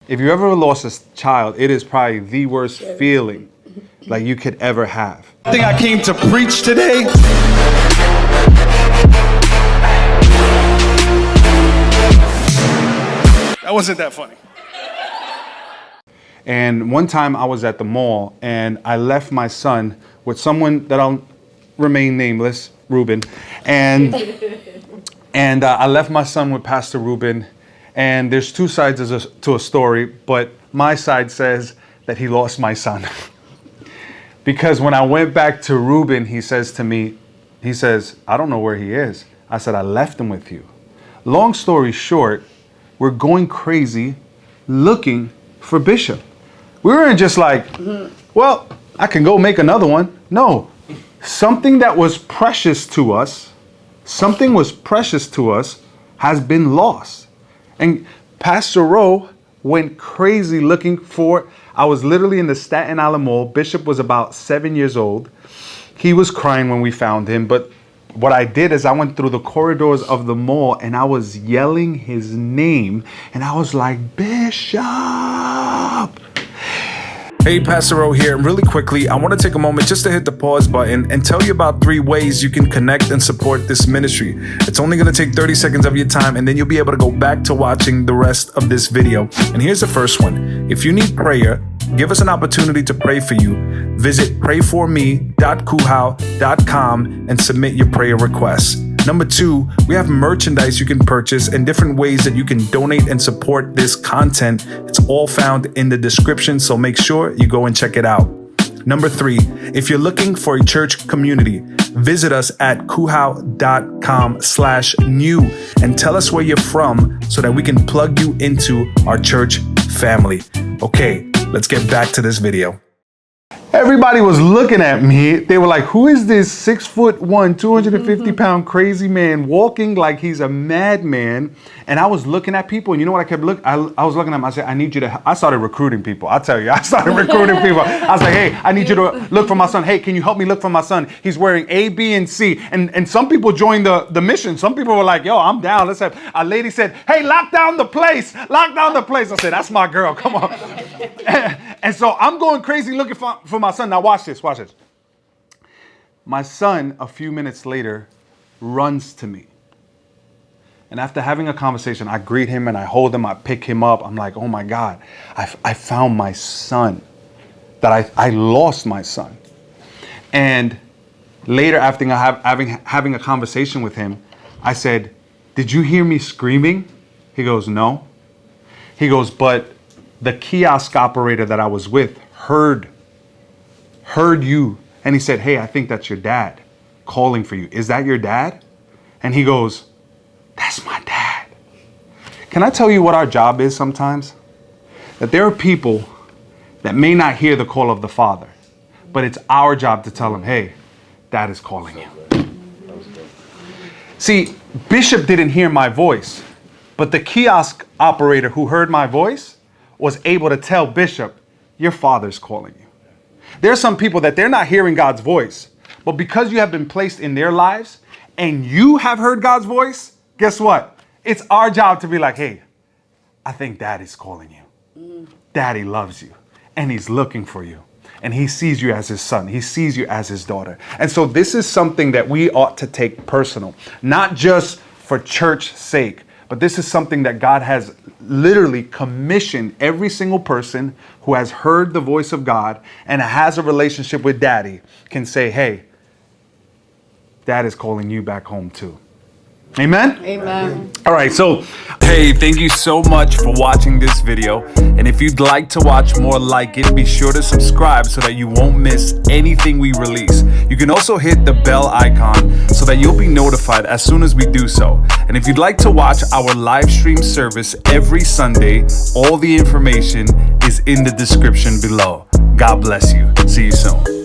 if you ever lost a child, it is probably the worst feeling like you could ever have. I think I came to preach today. That wasn't that funny. And one time I was at the mall and I left my son with someone that I'll remain nameless, Ruben. And I left my son with Pastor Ruben. And there's two sides to a story, but my side says that he lost my son. Because when I went back to Ruben, he says to me, he says, I don't know where he is. I said, I left him with you. Long story short, we're going crazy looking for Bishop. We weren't just like, well, I can go make another one. No, something that was precious to us, has been lost. And Pastor Rowe went crazy looking for, I was literally in the Staten Island Mall. Bishop was about 7 years old. He was crying when we found him, but what I did is I went through the corridors of the mall and I was yelling his name and I was like, Bishop. Hey, Pastor O here. Really quickly, I want to take a moment just to hit the pause button and tell you about 3 ways you can connect and support this ministry. It's only going to take 30 seconds of your time, and then you'll be able to go back to watching the rest of this video. And here's the first one. If you need prayer, give us an opportunity to pray for you. Visit prayforme.kuhau.com and submit your prayer requests. Number 2, we have merchandise you can purchase and different ways that you can donate and support this content. It's all found in the description, so make sure you go and check it out. Number 3, if you're looking for a church community, visit us at kuhau.com/new and tell us where you're from so that we can plug you into our church family. Okay, let's get back to this video. Everybody was looking at me. They were like, who is this 6'1", 250-pound crazy man walking like he's a madman? And I was looking at people, and you know what I kept looking? I was looking at them. I said, I need you to, I started recruiting people. I'll tell you, I started recruiting people. I was like, hey, I need you to look for my son. Hey, can you help me look for my son? He's wearing A, B, and C. And some people joined the mission. Some people were like, yo, I'm down. Let's have, a lady said, hey, lock down the place. Lock down the place. I said, that's my girl. Come on. And so I'm going crazy looking for my son. Now watch this, watch this. My son, a few minutes later, runs to me. And after having a conversation, I greet him and I hold him, I pick him up. I'm like, oh my God, I found my son. That I lost my son. And later, after having a conversation with him, I said, did you hear me screaming? He goes, no. He goes, but the kiosk operator that I was with heard you. And he said, hey, I think that's your dad calling for you. Is that your dad? And he goes, that's my dad. Can I tell you what our job is sometimes? That there are people that may not hear the call of the Father, but it's our job to tell them, hey, Dad is calling you. See, Bishop didn't hear my voice, but the kiosk operator who heard my voice was able to tell Bishop, your father's calling you. There are some people that they're not hearing God's voice, but because you have been placed in their lives and you have heard God's voice, guess what? It's our job to be like, hey, I think Daddy's calling you. Daddy loves you and he's looking for you. And he sees you as his son. He sees you as his daughter. And so this is something that we ought to take personal, not just for church's sake, but this is something that God has literally commissioned every single person who has heard the voice of God and has a relationship with Daddy can say, hey, Dad is calling you back home too. Amen? Amen. All right, so Hey, thank you so much for watching this video. And if you'd like to watch more like it, be sure to subscribe so that you won't miss anything we release. You can also hit the bell icon so that you'll be notified as soon as we do so. And if you'd like to watch our live stream service every Sunday, all the information is in the description below. God bless you. See you soon.